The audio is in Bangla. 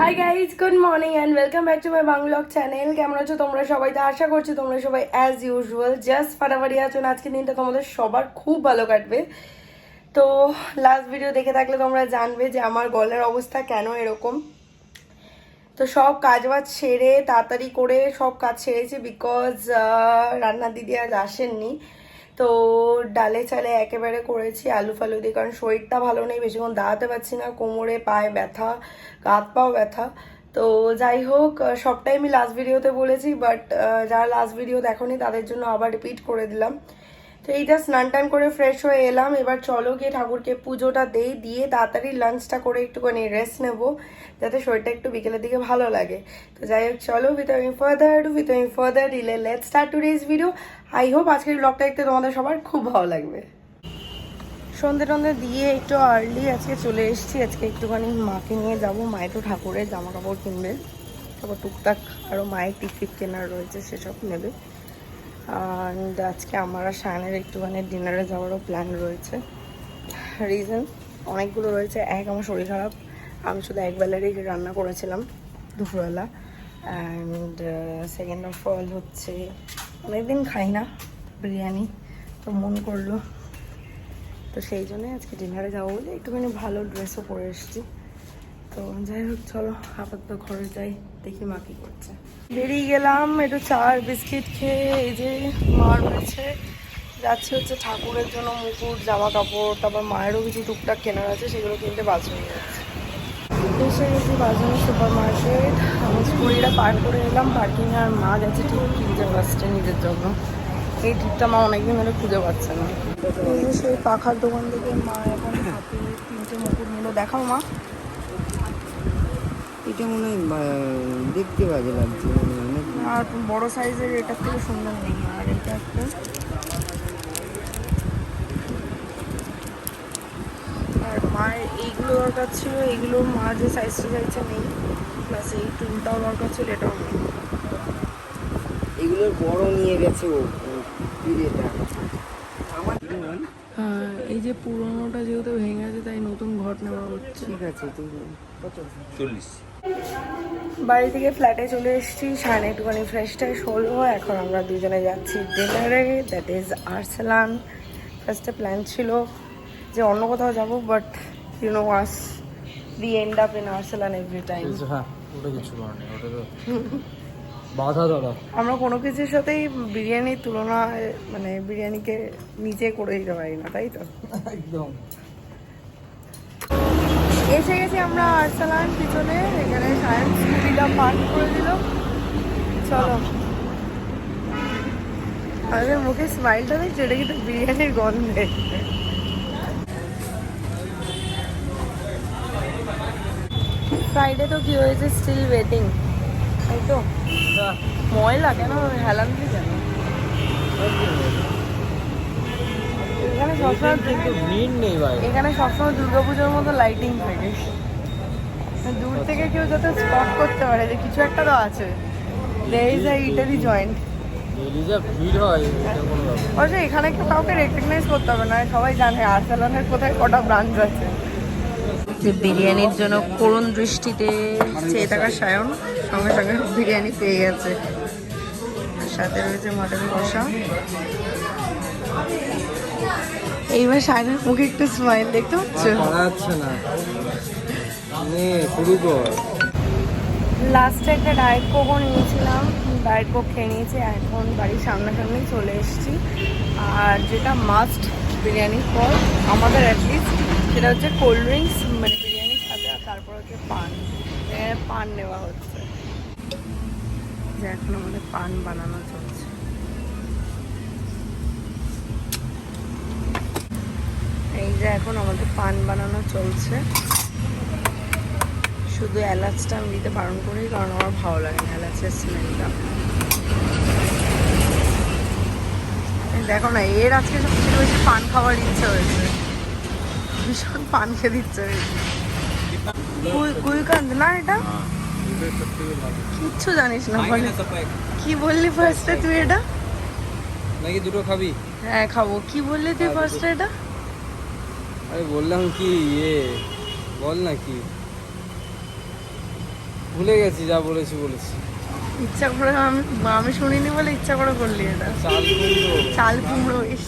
High guys, good morning and welcome back to my vlog channel. কেমন আছো তোমরা সবাই? তো আশা করছি তোমরা সবাই অ্যাজ ইউজুয়াল জাস্ট ফাটাফাটি আছো। আজকের দিনটা তোমাদের সবার খুব ভালো কাটবে। তো লাস্ট ভিডিও দেখে থাকলে তোমরা জানবে যে আমার গলার অবস্থা কেন এরকম। তো সব কাজ বাজ সেরে তাড়াতাড়ি করে সব কাজ সেরেছি বিকজ রান্নার দিদি আজ আসেননি। তো ডালে চালে একেবারে করেছি আলু ফালু দিয়ে, কারণ শরীরটা ভালো নেই, বেশিক্ষণ দাঁড়াতে পারছি না, কোমরে পায়ে ব্যথা, হাত পাও ব্যথা। তো যাই হোক, সবটাই আমি লাস্ট ভিডিওতে বলেছি, বাট যারা লাস্ট ভিডিও দেখোনি তাদের জন্য আবার রিপিট করে দিলাম। তো এইটা স্নান টান করে ফ্রেশ হয়ে এলাম। এবার চলো গিয়ে ঠাকুরকে পুজোটা দিয়ে তাড়াতাড়ি লাঞ্চটা করে একটুখানি রেস্ট নেবো, যাতে শরীরটা একটু বিকেলের দিকে ভালো লাগে। তো যাই হোক, চলো without further delay let's start today's video. I hope আজকের ব্লগটা দেখতে তোমাদের সবার খুব ভালো লাগবে। সন্ধে টন্ধে দিয়ে একটু আর্লি আজকে চলে এসেছি। আজকে একটুখানি মাকে নিয়ে যাবো, মায়ের তো ঠাকুরের জামা কাপড় কিনবে, তারপর টুকটাক আরও মায়ের টিকিট কেনার রয়েছে, সেসব নেবে। অ্যান্ড আজকে আমার আর শায়নের একটুখানি ডিনারে যাওয়ারও প্ল্যান রয়েছে। রিজন অনেকগুলো রয়েছে। আমার শরীর খারাপ, আমি শুধু একবেলারই রান্না করেছিলাম দুপুরবেলা। অ্যান্ড সেকেন্ড অফ অল হচ্ছে অনেকদিন খাই না বিরিয়ানি, তো মন করলো, তো সেই জন্যই আজকে ডিনারে যাবো বলে একটুখানি ভালো ড্রেসও পরে এসেছি। তো যাই হোক, চলো আপাতত ঘরে যাই, দেখি মা কি করছে। বেরিয়ে গেলাম একটু চা আর বিস্কিট খেয়ে। এই যে মা রয়েছে, যাচ্ছে হচ্ছে ঠাকুরের জন্য মুকুট, জামা কাপড়, তারপর মায়েরও কিছু টুকটাক কেনার আছে, সেগুলো কিনতে বাজারে যাচ্ছে। এসে গেছি বাজারে সুপার মার্কেট। আমি স্কুলটা পার করে এলাম পার্কিং, আর মা গেছে ঠিক কিনতে ফার্স্টে নিজের জন্য। এই ঠিকটা মা অনেকদিন ধরে খুঁজে পাচ্ছে না। এই যে সেই পাখার দোকান থেকে মা এখন হাতে 3টে মুকুট নিল। দেখাও মা, এটা মনে হয় দেখতে বাজে লাগছে, আর বড় সাইজের এটার থেকে সুন্দর নেই। আর এটা একটা, আর মায়ের এইগুলো দরকার ছিল, এইগুলো মা যে সাইজটা চাইছে নেই, প্লাস এই টুলটাও দরকার ছিল, এটাও নেই। এগুলোর বড় নিয়ে গেছে ও পিড়েটা। হ্যাঁ, এই যে পুরোনোটা যেহেতু ভেঙে গেছে তাই নতুন ঘট নেওয়া হচ্ছে। ঠিক আছে, তুমি কত? 40। বাড়ি থেকে ফ্ল্যাটে চলে এসেছি, সাড়ে একটুখানি ফ্রেশ ট্রেশ হলো। এখন আমরা দুজনে যাচ্ছি ডিনারে, দ্যাট ইজ আর্সেলান। ফার্স্টে প্ল্যান ছিল যে অন্য কোথাও যাবো, but you know us, we end up in Arsalan every time. হ্যাঁ, ওটা কিছু কারণে ওটা তো বাধা ধরা। আমরা কোনো কিছুর সাথেই বিরিয়ানির তুলনা, মানে বিরিয়ানিকে নিচে করে দিতে পারি না, তাই তো? একদম। এসে গেছি আমরা আর্সেলান পিছনে, এখানে সায়েন্স স্কুটিটা পার্ক করে দিল। চলো, আমাদের মুখে স্মাইলটা দেখছি, এটা কিন্তু বিরিয়ানির গন্ধে। ফ্রাইডে তো কি হয়েছে, স্টিল ওয়েটিং, তাই তো? ময়লা কেন, হেলান দিয়ে কেন? এখানে সবসময় কিন্তু ভিড় নেই ভাই। এখানে সবসময় দুর্গাপুজোর মতো লাইটিং থাকে, দূর থেকে কেউ যাতে স্পট করতে পারে যে কিছু একটা তো আছে। There is a Italy joint. যা ভিড় হয় এটা কোনো ব্যাপার। অবশ্য এখানে কেউ কাউকে রেকগনাইজ করতে হবে না, সবাই জানে আর্সেলানের কোথায় কটা ব্রাঞ্চ আছে। যে বিরিয়ানির জন্য করুণ দৃষ্টিতে চেয়ে থাকা সায়ন সঙ্গে সঙ্গে বিরিয়ানি পেয়ে গেছে, সাথে রয়েছে মাটন কষা। এইবার সায়নের মুখে একটু স্মাইল দেখতে পাচ্ছ? করা যাচ্ছে না, শুরু কর। লাস্টে একটা ডায়েট কোকও নিয়েছিলাম, ডায়েট কোক খেয়ে নিয়েছি। এখন বাড়ির সামনাসামনি চলে এসেছি। আর যেটা মাস্ট বিরিয়ানির পর আমাদের অ্যাটলিস্ট, সেটা হচ্ছে কোল্ড ড্রিঙ্কস, মানে বিরিয়ানির সাথে, আর তারপর হচ্ছে পান। পান নেওয়া হচ্ছে, যে এখন আমাদের পান বানানো চলছে। এই যে এখন আমাদের পান বানানো চলছে। শুধু এলাচটা আমি দিতে বারণ করি, কারণ আমার ভালো লাগে না এলাচের স্মেলটা। দেখো না, এর আজকে সবথেকে বেশি পান খাওয়ার ইচ্ছে হয়েছে, ভীষণ পান খেতে ইচ্ছে হয়েছে। গুলকান্দ না এটা? কিচ্ছু জানিস না বলে, কি বললি ফার্স্টে তুই এটা? নাকি দুটো খাবি? হ্যাঁ খাবো। কি বললি তুই ফার্স্টে এটা? আরে বললাম কি বল না কি। ভুলে গেছি যা বলেছি ইচ্ছা করে আমি শুনিনি বলে ইচ্ছা করে করলি এটা। চাল কুমড়ো। চাল কুমড়ো, ইস